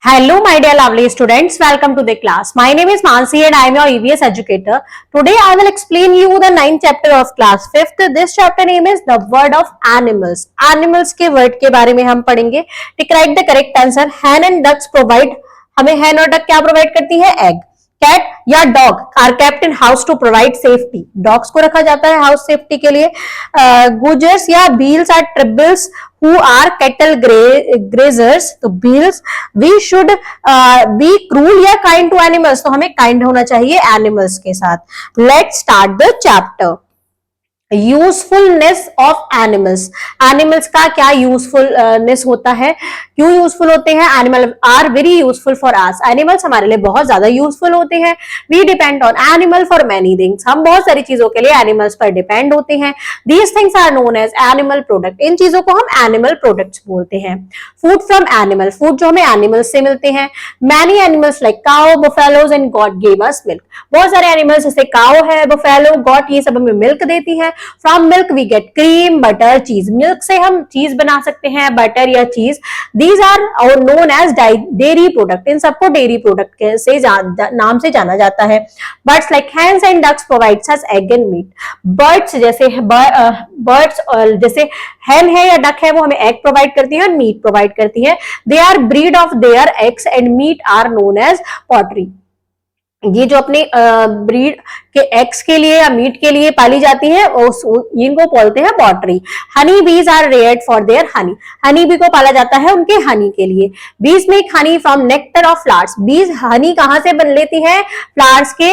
Hello, my dear lovely students. Welcome to the class. My name is Mansi and I am your EVS educator. Today I will explain you the 9th chapter of class 5th. This chapter name is the word of animals. Animals के word के बारे में हम पढ़ेंगे. To correct the correct answer, hen and ducks provide. हमें hen और duck क्या provide करती है? Egg. कैट या dog are kept in house to provide safety. Dogs को रखा जाता है हाउस सेफ्टी के लिए. गुजर्स या Bhils are tribals who are cattle grazers. तो Bhils we should be cruel या काइंड टू एनिमल्स. तो हमें काइंड होना चाहिए एनिमल्स के साथ. Let's start the chapter. Usefulness of animals. Animals का क्या यूजफुलनेस होता है, क्यों यूजफुल होते हैं? Animal are very useful for us. Animals हमारे लिए बहुत ज्यादा यूजफुल होते हैं. We depend on animal for many things. हम बहुत सारी चीजों के लिए एनिमल्स पर डिपेंड होते हैं. These things are known as animal product. इन चीजों को हम एनिमल प्रोडक्ट्स बोलते हैं. Food from animal. फूड जो हमें एनिमल्स से मिलते हैं. Many animals like cow, buffaloes and got give us milk. बहुत सारे एनिमल्स जैसे काउ है, बफेलो, गॉट, ये सब हमें मिल्क देती है. From milk we get cream, butter, cheese. Milk से हम चीज बना सकते हैं, बटर या चीज. These are known as dairy product. इन सबको डेयरी प्रोडक्ट से नाम से जाना जाता है. Birds like hens and ducks provide us egg and meat. Birds जैसे hen है या duck है वो हमें egg प्रोवाइड करती है और meat प्रोवाइड करती है. They are breed of their eggs and meat are known as poultry. ये जो अपने ब्रीड के एग्स के लिए या मीट के लिए पाली जाती है इनको बोलते हैं poultry. Honey bees are reared for their honey. Honey bee को पाला जाता है उनके हनी के लिए. Bees make honey from nectar of flowers. Bees honey कहाँ से बन लेती है? फ्लावर्स के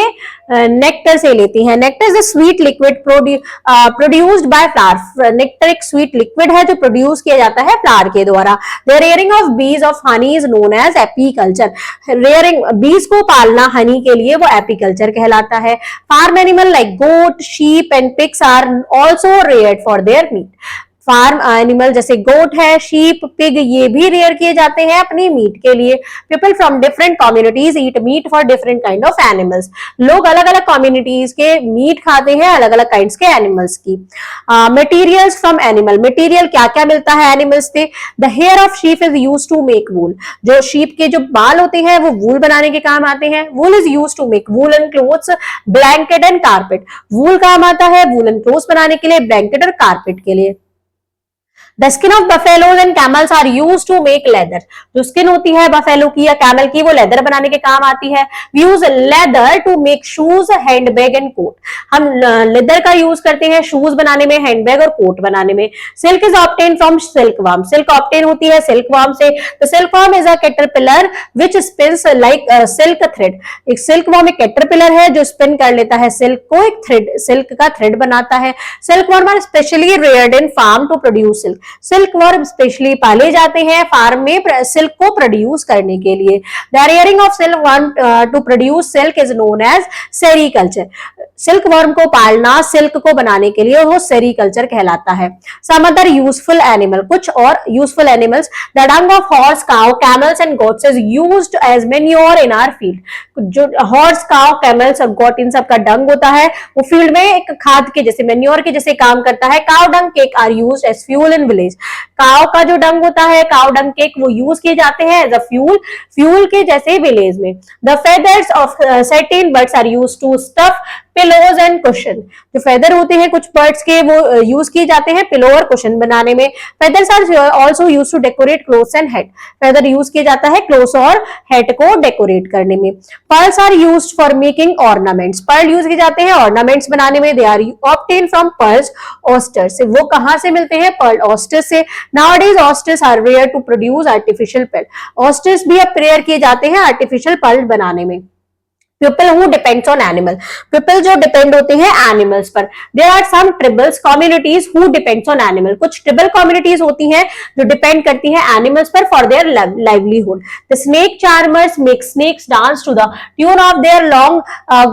नेक्टर से लेती है. Nectar is a sweet liquid produced by flower. Nectar एक स्वीट लिक्विड है जो प्रोड्यूस किया जाता है फ्लावर के द्वारा. The rearing of bees of honey is known as apiculture. Rearing bees को पालना हनी के लिए वो एपीकल्चर कहलाता है. Farm animal like goat, sheep and pigs are also reared for their meat. Farm animal जैसे गोट है, शीप, पिग ये भी रेयर किए जाते हैं अपनी मीट के लिए. People from different communities eat meat for different kind of animals. लोग अलग अलग कम्युनिटीज के मीट खाते हैं अलग अलग काइंड्स के एनिमल्स की. Materials from animal. मटेरियल क्या क्या मिलता है एनिमल्स से? The hair of sheep is use to make wool. जो शीप के जो बाल होते हैं वो वूल बनाने के काम आते हैं. Wool is use to make woollen clothes, blanket and carpet. Wool काम आता है वूलन क्लोथ्स बनाने के लिए, ब्लैंकेट और कारपेट के लिए. The skin of buffaloes and camels are used to make leather. जो स्किन होती है बफेलो की या कैमल की वो लेदर बनाने के काम आती है. We use leather to make shoes, handbag and coat. हम लेदर का यूज करते हैं शूज बनाने में, हैंडबैग और कोट बनाने में. Silk is obtained from silkworm. Silk obtain होती है silkworm से. The silkworm is a caterpillar which spins like silk thread. एक silkworm एक caterpillar है जो spin कर लेता है silk को, एक thread silk का thread बनाता है. Silkworm are specially reared in farm to produce silk. Silkworm specially पाले जाते हैं फार्म में सिल्क को प्रोड्यूस करने के लिए. The rearing of silkworm to produce silk is known as sericulture. Silkworm को पालना सिल्क को बनाने के लिए वो सेरीकल्चर कहलाता है. Some other useful animal. कुछ और useful animals. The dung of horse, cow, camels and goats is used as manure in our field. जो हॉर्स, काउ, कैमल्स और गोट इन सब का डंग होता है वो फील्ड में एक खाद के जैसे मैन्योर के जैसे काम करता है. Cow dung cake are used as fuel in village. Cow का जो डंग होता है, काव डंग केक, वो यूज किए जाते हैं एज अ फ्यूल के जैसे विलेज में. The feathers of certain birds are used to stuff pillows and cushion. जो फेदर होते हैं कुछ बर्ड्स के वो यूज किए जाते हैं पिलो और कुशन बनाने में. Feathers are also used to decorate clothes and head. Feather use किया जाता है क्लोथ्स और हेड को डेकोरेट करने में. Pearls are used for making ornaments. Pearl use किए जाते हैं ऑर्नामेंट्स बनाने में. They are obtain from pearls oysters. वो कहां से मिलते हैं? पर्ल ऑस्टर्स से. Nowadays oysters are rear to produce artificial pearl. Oysters भी अब रेयर किए जाते हैं आर्टिफिशियल पर्ल बनाने में. People who depends on animal. People जो डिपेंड होते हैं एनिमल्स पर. There are some tribals communities who depends on animal. कुछ ट्रिबल कम्युनिटीज होती हैं जो डिपेंड करती हैं एनिमल्स पर for their livelihood. The snake charmers make snakes dance to the tune of their long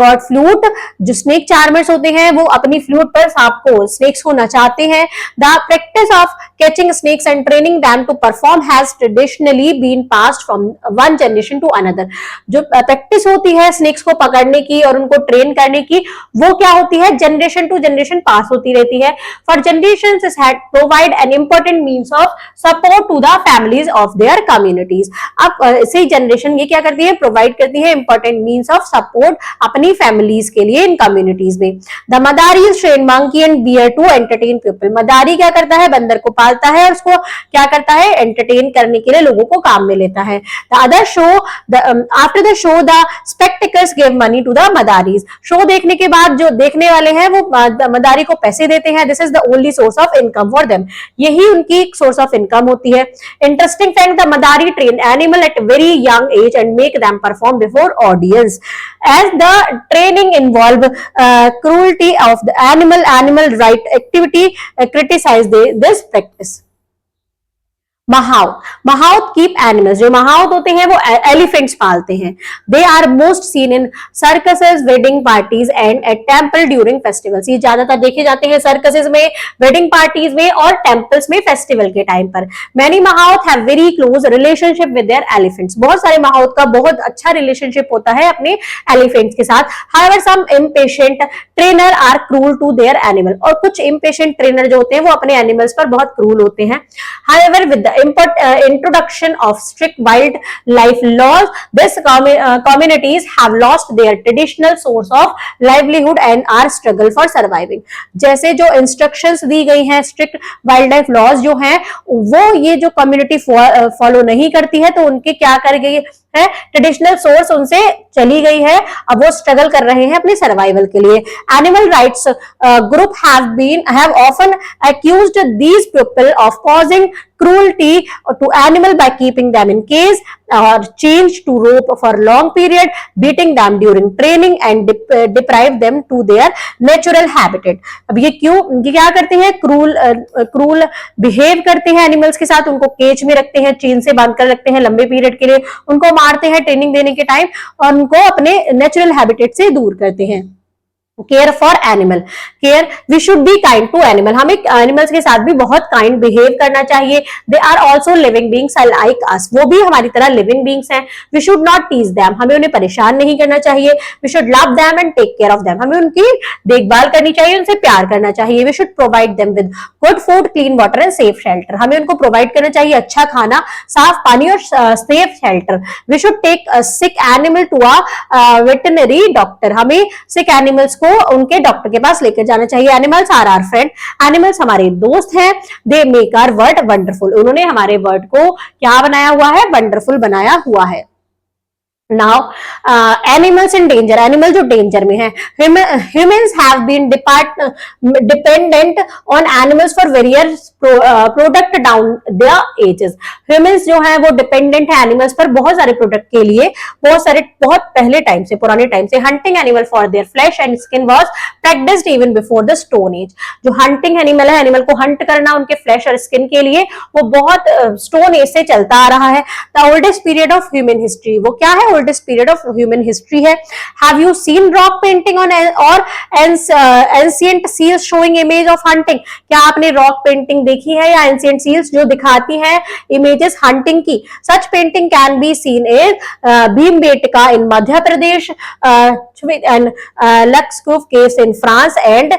god flute. जो स्नेक चार्मर्स होते हैं वो अपनी फ्लूट पर सांप को, स्नेक्स को नचाते हैं. The practice of catching snakes and training them to perform has traditionally been passed from one generation to another. जो प्रैक्टिस होती है स्नेक स्नेक्स को पकड़ने की और उनको ट्रेन करने की, वो क्या होती है, जनरेशन टू जनरेशन पास होती रहती है। For generation this had provide an important means of support to the families of their communities. अब इसी जनरेशन ये क्या करती है, प्रोवाइड करती है इंपॉर्टेंट मीन्स ऑफ सपोर्ट अपनी फैमिलीज के लिए इन कम्युनिटीज में। The madaris train monkey and bear to entertain people. मदारी क्या करता है, बंदर को पालता है और उसको क्या करता है, एंटरटेन करने के लिए लोगों को काम में लेता है। The other show, after the show the spectacles give money to the madaris. Show देखने के बाद जो देखने वाले हैं वो मदारी को पैसे देते हैं। This is the only source of income for them, यही उनकी सोर्स ऑफ इनकम होती है। Interesting fact, the Madari train animal at very young age and make them perform before audience as the training involve cruelty of the animal right activity criticize this practice. Mahout keep animals, जो महाउत होते हैं वो elephants पालते हैं। They are most seen in circuses, wedding parties and at temple during festivals. ये ज्यादातर देखे जाते हैं सर्कसेस में, वेडिंग पार्टीज में और टेम्पल्स में फेस्टिवल के टाइम पर। Many mahout have very close relationship with their elephants. बहुत सारे महाउत का बहुत अच्छा रिलेशनशिप होता है अपने एलिफेंट्स के साथ। However some impatient trainer are cruel to their animal, और कुछ इम्पेशेंट ट्रेनर जो होते हैं वो अपने एनिमल्स पर बहुत क्रूल होते हैं। However with introduction of strict wildlife laws, this communities have lost their traditional source of livelihood and are struggle for surviving। जैसे जो इंस्ट्रक्शंस दी गई हैं, स्ट्रिक्ट वाइल्ड लाइफ लॉज जो हैं, वो ये जो कम्युनिटी फॉलो नहीं करती है, तो उनके क्या कर गई है, ट्रेडिशनल सोर्स उनसे चली गई है, अब वो स्ट्रगल कर रहे हैं अपने सर्वाइवल के लिए। Animal rights group have often accused these people of causing cruelty to animal by keeping them in cage or chained to rope for long period, beating them during training and deprive them to their natural habitat। अब ये क्यों, ये क्या करते हैं, cruel behave करते हैं animals के साथ, उनको केज में रखते हैं, चेन से बांध कर रखते हैं लंबे पीरियड के लिए, उनको मारते हैं ट्रेनिंग देने के टाइम और उनको अपने नेचुरल हैबिटेट से दूर करते हैं। Care for animal, care, we should be kind to animal, हमें एनिमल्स के साथ भी बहुत काइंड बिहेव करना चाहिए। They are also living beings like us, वो भी हमारी तरह लिविंग बींग्स हैं। We should not tease them, हमें उन्हें परेशान नहीं करना चाहिए। We should love them and take care of them, हमें उनकी देखभाल करनी चाहिए, उनसे प्यार करना चाहिए। We should provide them with good food, clean water and safe shelter, हमें उनको प्रोवाइड करना चाहिए अच्छा खाना, साफ पानी और safe shelter. We should take sick animal to a veterinary doctor, हमें सिक एनिमल्स को उनके डॉक्टर के पास लेकर जाना चाहिए। Animals are our friend, animals हमारे दोस्त हैं। They make our world wonderful, उन्होंने हमारे वर्ल्ड को क्या बनाया हुआ है, वंडरफुल बनाया हुआ है। Now animals in danger, animal जो डेंजर में है। Humans have been dependent on animals for various product down their ages. Humans जो है वो डिपेंडेंट है एनिमल्स पर बहुत सारे प्रोडक्ट के लिए, बहुत पहले टाइम से, पुराने टाइम से। Hunting animal for their flash and skin was practised even before the stone age. जो हंटिंग एनिमल है, एनिमल को हंट करना उनके फ्लैश और स्किन के लिए, वो बहुत स्टोन एज से चलता आ रहा है। The oldest period of human history, वो क्या है, oldest period of human history है। Have you seen rock painting on और ancient seals showing image of hunting, क्या आपने रॉक पेंटिंग देखी है या एंशिएंट सील्स जो दिखाती है इमेजेस हंटिंग की? Such painting can be seen in Bhimbetka in Madhya Pradesh and Lascaux caves in France and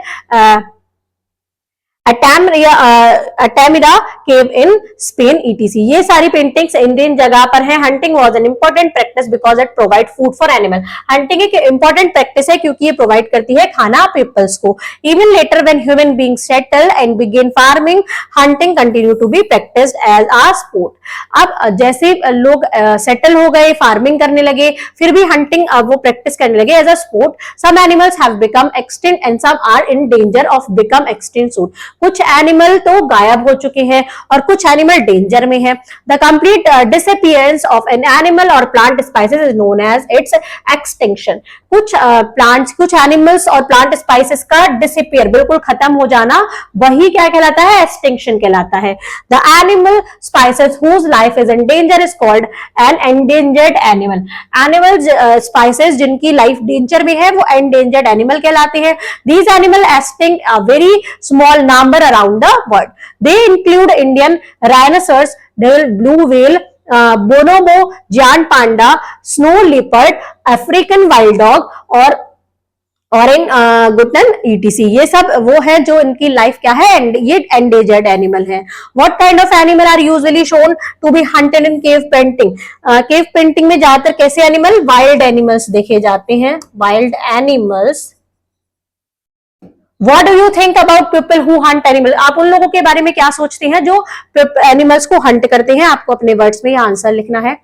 Altamira cave in Spain etc. ये सारी पेंटिंग्स इंडियन जगह पर हैं। Hunting was an important practice because it provide food for animal, hunting एक important practice है क्योंकि ये provide करती है खाना पीपल्स को। Even later when human beings settle and begin farming, hunting continue to be practised as a sport. अब जैसे लोग सेटल हो गए, फार्मिंग करने लगे, फिर भी हंटिंग वो प्रैक्टिस करने लगे as a sport. Some animals have become extinct and some are in danger of become extinct soon, कुछ एनिमल तो गायब हो चुके हैं और कुछ एनिमल डेंजर में है। The complete disappearance of an animal और plant species is known as its extinction. कुछ प्लांट्स, कुछ एनिमल्स और प्लांट स्पाइसेस का डिसअपीयर, बिल्कुल खत्म हो जाना, वही क्या कहलाता है, एक्सटिंक्शन कहलाता है। The animal species whose life is in danger is called an endangered animal. Animal species जिनकी लाइफ डेंजर में है वो एंडेंजर्ड एनिमल कहलाते हैं। These animal extinct a very small number around the world. They include Indian rhinoceros, blue whale, bonobo, giant panda, snow leopard, African wild dog और orangutan ETC, ये सब वो है जो इनकी लाइफ क्या है, ये एंडेजर्ड एनिमल है। What kind of animal are usually shown to be hunted in cave painting? Cave painting में ज्यादातर कैसे एनिमल, वाइल्ड एनिमल्स देखे जाते हैं, wild animals. What do you think about people who hunt animal? आप उन लोगों के बारे में क्या सोचते हैं जो एनिमल्स को हंट करते हैं? आपको अपने वर्ड्स में आंसर लिखना है।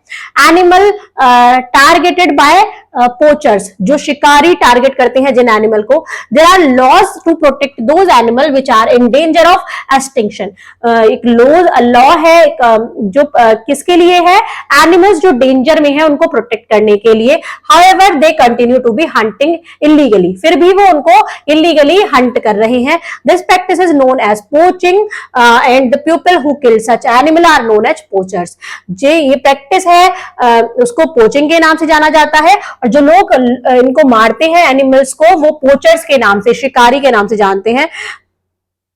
एनिमल टारगेटेड बाय पोचर्स, जो शिकारी टारगेट करते हैं जिन एनिमल को। There are laws to protect those animal which are in danger of extinction. एक लॉ है जो किसके लिए है, एनिमल्स जो डेंजर में है उनको प्रोटेक्ट करने के लिए। However they continue to be hunting illegally, फिर भी वो उनको इलीगली हंट कर रहे हैं। This practice is known as poaching and the people who kill such animal are known as poachers. ये प्रैक्टिस है उसको पोचिंग के नाम से जाना जाता है, और जो लोग इनको मारते हैं एनिमल्स को वो पोचर्स के नाम से, शिकारी के नाम से जानते हैं।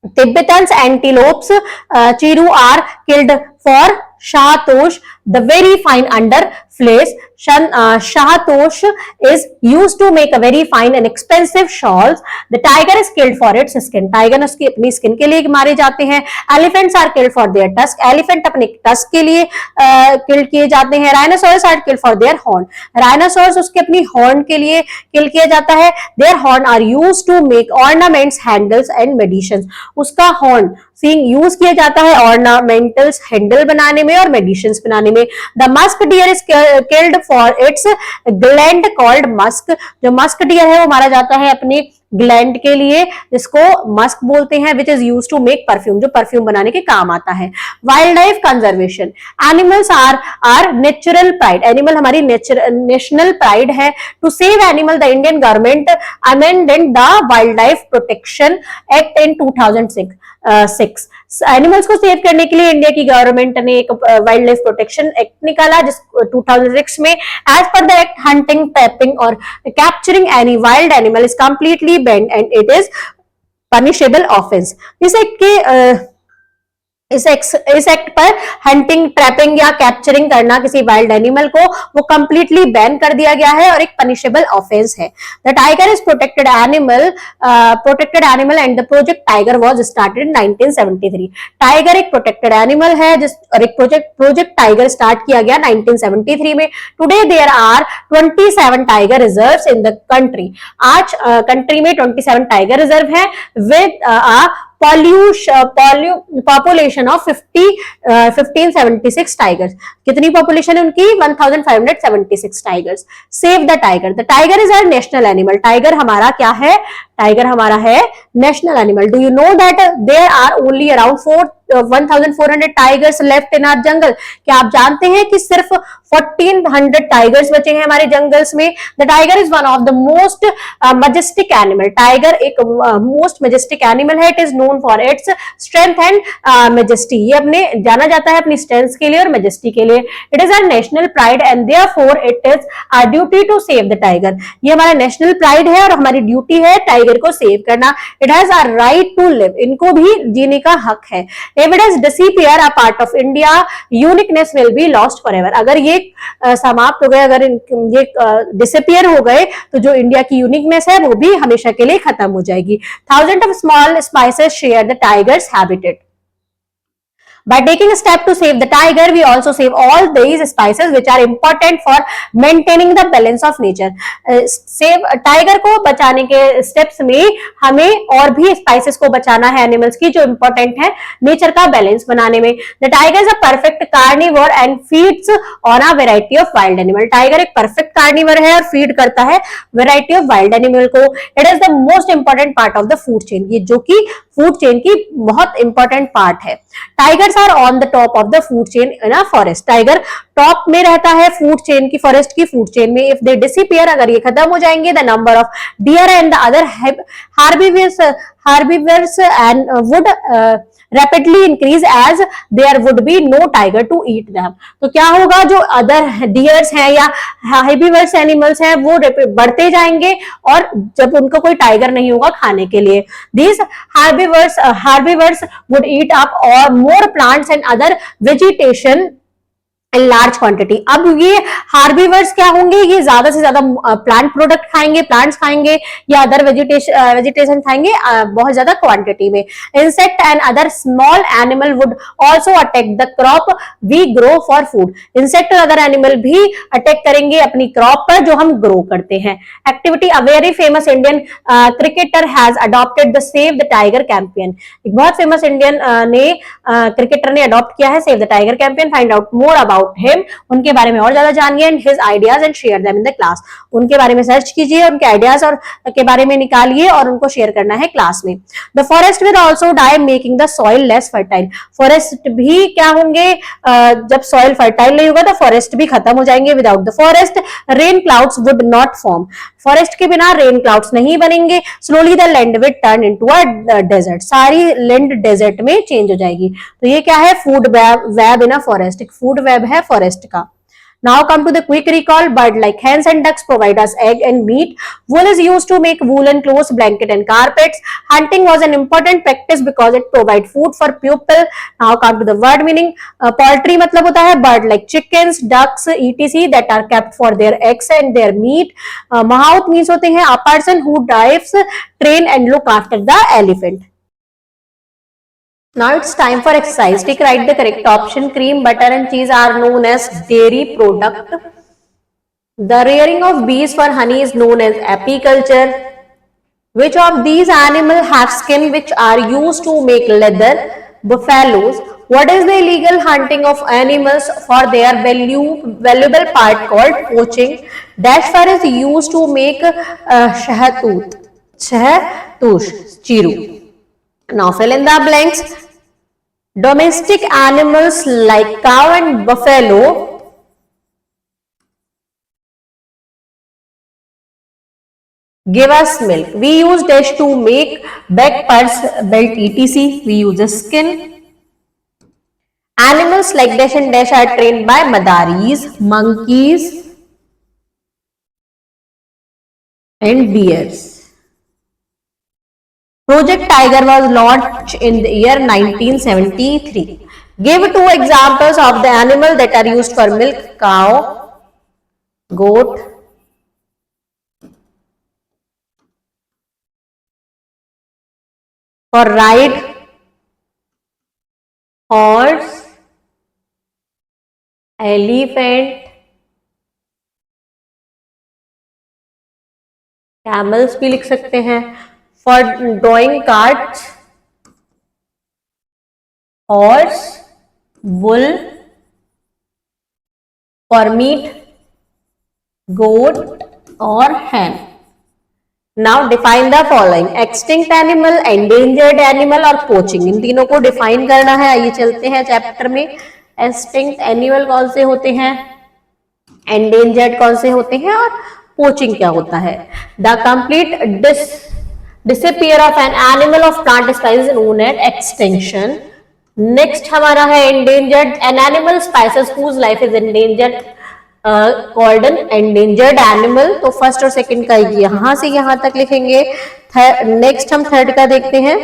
Tibetans antelopes chiru are killed for shahtoosh, the very fine under flesh. Shahatosh is used to make a very fine and expensive shawls. The tiger is killed for its skin. Tiger उसकी अपनी स्किन के लिए मारे जाते हैं। Elephants are killed for their tusk. Elephant अपने tusk के लिए किल किए जाते हैं। Rhinoceros are killed for their horn. Rhinoceros उसके अपनी horn के लिए किल किया जाता है। Their horn are used to make ornaments, handles and medicines. उसका horn यूज किया जाता है ऑर्नामेंटल्स, हैंडल बनाने में और मेडिसिन्स बनाने में। The musk deer is killed for its gland called Musk. जो मस्क डियर है वो मारा जाता है अपनी ग्लैंड के लिए, जिसको मस्क बोलते हैं, which is use to make perfume, जो परफ्यूम बनाने के काम आता है। Wildlife conservation, animals are natural pride. Animal हमारी नेशनल प्राइड है। To save animal the Indian government amended the wildlife protection act in 2006। Animals को save करने के लिए इंडिया की गवर्नमेंट ने एक वाइल्ड लाइफ प्रोटेक्शन एक्ट निकाला, जिस 2006 में as per the act hunting, trapping और capturing any wild animal is completely banned and it is punishable offence. इस एक्ट पर हंटिंग, ट्रैपिंग या कैप्चरिंग करना किसी वाइल्ड एनिमल को वो कंप्लीटली बैन कर दिया गया है और एक पनिशेबल ऑफेंस है। The tiger is protected animal and the project tiger was started in 1973। Tiger एक प्रोटेक्टेड एनिमल है और एक प्रोजेक्ट टाइगर स्टार्ट किया गया 1973 में। Today there are 27 tiger reserves in the country. आज कंट्री में 27 टाइगर रिजर्व है विद पॉपुलेशन ऑफ 1576 टाइगर्स। कितनी पॉपुलेशन है उनकी? 1576 tigers. Save the tiger, the tiger is our national animal. Tiger हमारा क्या है? टाइगर हमारा है national animal. Do you know that there are only around 1400 tigers left in our jungle? क्या आप जानते हैं कि सिर्फ 1400 टाइगर्स बचे हैं हमारे जंगल्स में? The tiger is one of the most majestic animal. Tiger एक मोस्ट मजेस्टिक एनिमल है। It is known for its strength and majesty. ये अपने जाना जाता है अपनी स्ट्रेंथ के लिए और मेजेस्टी के लिए। It is our national pride and therefore it is our duty to save the tiger. ये हमारा नेशनल प्राइड है और हमारी ड्यूटी है टाइगर को सेव करना। It has a right to live, इनको भी जीने का हक है। If it is disappear a part of India, uniqueness will be lost forever. अगर ये समाप्त हो गए, अगर ये डिसअपियर हो गए, तो जो इंडिया की यूनिकनेस है वो भी हमेशा के लिए खत्म हो जाएगी। Thousands of small spices share the tiger's habitat. By taking a step to save the tiger, we also save all these spices which are important for maintaining the balance of nature. Save tiger को बचाने के steps में हमें और भी spices को बचाना है एनिमल्स की, जो इंपॉर्टेंट है नेचर का बैलेंस बनाने में। The tiger is a perfect carnivore and feeds on a variety of wild animal. Tiger एक परफेक्ट कार्निवर है और फीड करता है वैरायटी ऑफ वाइल्ड एनिमल को। It is the most important part of the food chain, ये जो कि food chain की बहुत इंपॉर्टेंट पार्ट है। Tigers are on the top of the food chain in a forest. Tiger top में रहता है फूड चेन की, फॉरेस्ट की फूड चेन में। इफ दे डिसअपियर, अगर ये खत्म हो जाएंगे, the number of dear and the other herbivores and would rapidly increase as there would be no tiger to eat them. तो क्या होगा? जो अदर डियर्स हैं या herbivores एनिमल्स हैं वो बढ़ते जाएंगे और जब उनको कोई टाइगर नहीं होगा खाने के लिए। These herbivores would eat up or more plants and other vegetation in large quantity. अब ये हार्बिवर्स क्या होंगे, ये ज्यादा से ज्यादा प्लांट प्रोडक्ट खाएंगे, प्लांट्स खाएंगे या अदर वेजिटेशन खाएंगे बहुत ज्यादा क्वांटिटी में। Insect and other small animal would also attack the crop we grow for food. Insect और अदर एनिमल भी अटैक करेंगे अपनी क्रॉप पर जो हम ग्रो करते हैं। Activity, a very famous Indian cricketer has adopted the save the tiger campaign. एक बहुत फेमस इंडियन क्रिकेटर ने अडॉप्ट किया है save the tiger campaign. Find out more about him, उनके बारे में और ज्यादा जानिए। And his ideas and share them in the class, उनके बारे में सर्च कीजिए, उनके आइडियाज और के बारे में निकालिए और उनको शेयर करना है क्लास में। The forest will also die making the soil less fertile. Forest भी क्या होंगे, जब सॉइल फर्टाइल नहीं होगा तो फॉरेस्ट भी खत्म हो जाएंगे। Without the forest rain clouds would not form. Forest के बिना रेन क्लाउड्स नहीं बनेंगे। स्लोली द लैंड विल टर्न इनटू अ डेजर्ट, सारी लैंड डेजर्ट में चेंज हो जाएगी। तो ये क्या है, food web in a forest, एक फूड वेब है फॉरेस्ट का। Now come to the quick recall. Bird like hens and ducks provide us egg and meat. Wool is used to make woolen clothes, blanket and carpets. Hunting was an important practice because it provide food for people. Now come to the word meaning. Poultry मतलब होता है bird like chickens, ducks, etc. that are kept for their eggs and their meat. Mahout means होते हैं a person who drives, train and look after the elephant. Now it's time for exercise. Tick write the correct option. Cream, butter and cheese are known as dairy product. The rearing of bees for honey is known as apiculture. Which of these animals have skin which are used to make leather? Buffaloes. What is the illegal hunting of animals for their valuable part called poaching? Dash fur is used to make shahtush, chiru. Now fill in the blanks. Domestic animals like cow and buffalo give us milk. We use dash to make bag, purse, belt, etc. We use the skin. Animals like dash and dash are trained by madaris, monkeys and bears. Project Tiger was launched in the year 1973. Give 2 examples of the animal that are used for milk: cow, goat, for ride, horse, elephant, camels भी लिख सकते हैं। For drawing cards, horse, bull, for meat, goat और hen. Now define the following: extinct animal, endangered animal और poaching। इन तीनों को define करना है। आइए चलते हैं चैप्टर में। एक्सटिंक्ट एनिमल कौन से होते हैं, एंडेंजर्ड कौन से होते हैं और पोचिंग क्या होता है। The complete disappear of an animal of plant species is known as extinction. Next हमारा है endangered, an animal species whose life is endangered called an endangered animal। तो फर्स्ट और सेकंड का यहां से यहां तक लिखेंगे। नेक्स्ट हम थर्ड का देखते हैं।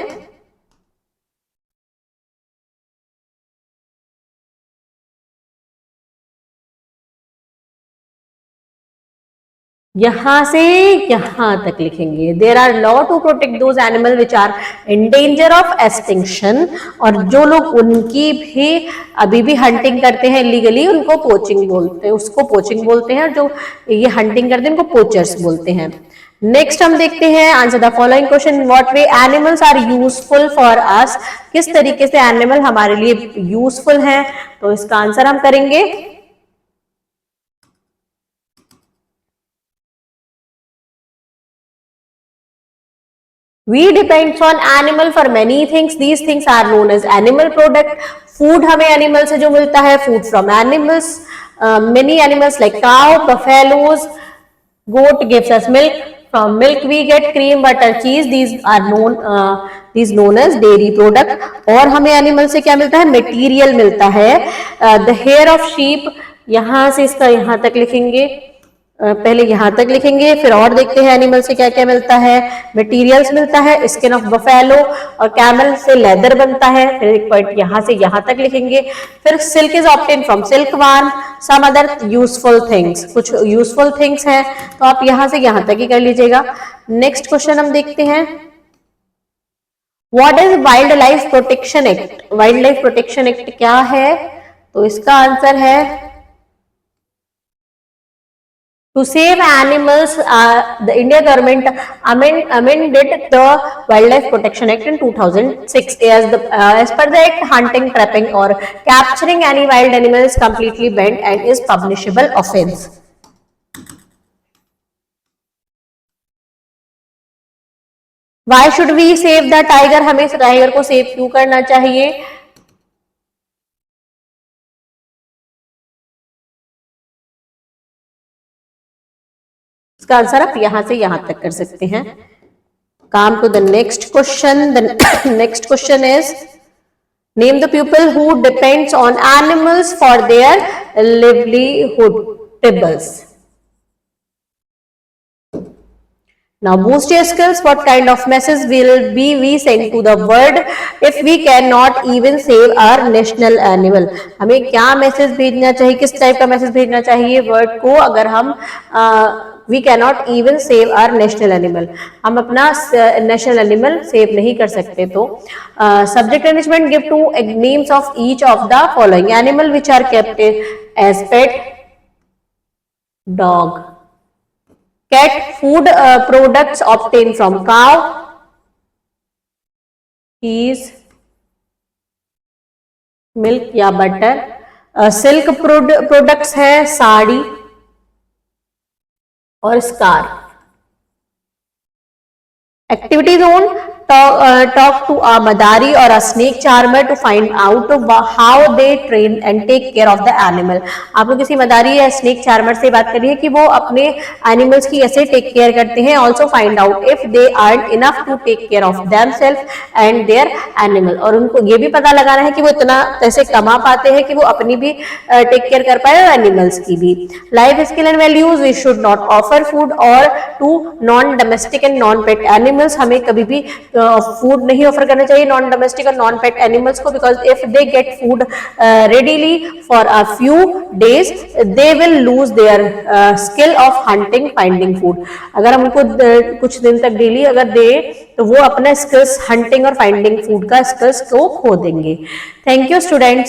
यहां से यहां तक लिखेंगे। There are law to protect those animal which are in danger of extinction. और जो लोग उनकी भी अभी भी हंटिंग करते हैं इलीगली, उनको पोचिंग बोलते हैं, उसको पोचिंग बोलते हैं। और जो ये हंटिंग करते हैं उनको पोचर्स बोलते हैं। नेक्स्ट हम देखते हैं answer the following question. What way animals are useful for us. किस तरीके से एनिमल हमारे लिए यूजफुल हैं। तो इसका आंसर हम करेंगे We depends on animal for many things. These things are known as animal product. Food हमें animal से जो मिलता है, food from animals. Many animals like cow, buffaloes, goat gives us milk. From milk we get cream, butter, cheese. These are known as dairy product. और हमें animal से क्या मिलता है, material मिलता है। The hair of sheep, यहाँ से इसका यहाँ तक लिखेंगे। पहले यहाँ तक लिखेंगे, फिर और देखते हैं एनिमल से क्या क्या मिलता है। मटेरियल्स मिलता है, स्किन ऑफ बफेलो और कैमल से लेदर बनता है। फिर एक पॉइंट यहाँ से यहाँ तक लिखेंगे। फिर silk is obtain from silk worm, some other useful things, कुछ यूजफुल थिंग्स हैं, तो आप यहाँ से यहाँ तक ही कर लीजिएगा। नेक्स्ट क्वेश्चन हम देखते हैं, what is wild life protection act? Wild life protection act क्या है? तो इसका आंसर है to save animals. The India government amended the Wildlife Protection Act in 2006. As per the act, hunting, trapping or capturing any wild animal is completely banned and is punishable offence. Why should we save the tiger? हमें tiger को save क्यों करना चाहिए? इसका answer आप यहां से यहां तक कर सकते हैं। Come to the next question. The next question is, name the people who depends on animals for their livelihood. Tables. Now boost your skills. What kind of message will we send to the world if we cannot even save our national animal? हमें क्या message भेजना चाहिए, किस type का message भेजना चाहिए world को अगर हम we cannot even save our national animal, हम अपना नेशनल एनिमल सेव नहीं कर सकते। तो subject management, give two names of each of the following animal which are kept as pet. Dog. Cat. Food products obtained from cow. Cheese, milk या butter. Silk products है साड़ी और scarf. Activity zone, talk to a madari or a snake charmer to find out how they train and take care of the animal. आपको किसी मदारी या snake charmer से बात करनी है कि वो अपने एनिमल्स की ऐसे टेक केयर करते हैं। Also find out if they earn enough to take care of themselves and their animal, और उनको ये भी पता लगाना है कि वो इतना पैसे कमा पाते हैं कि वो अपनी भी टेक केयर कर पाए और एनिमल्स की भी। Life skill and values, we should not offer food और to non domestic and non pet animals, हमें कभी भी फूड नहीं ऑफर करना चाहिए नॉन डोमेस्टिक और नॉन पेट एनिमल्स को, because if they get food readily for a few days they will lose their skill of hunting finding food. अगर हम उनको कुछ दिन तक डेली अगर दे तो वो अपना स्किल्स हंटिंग और फाइंडिंग फूड का स्किल्स को खो देंगे। Thank you students.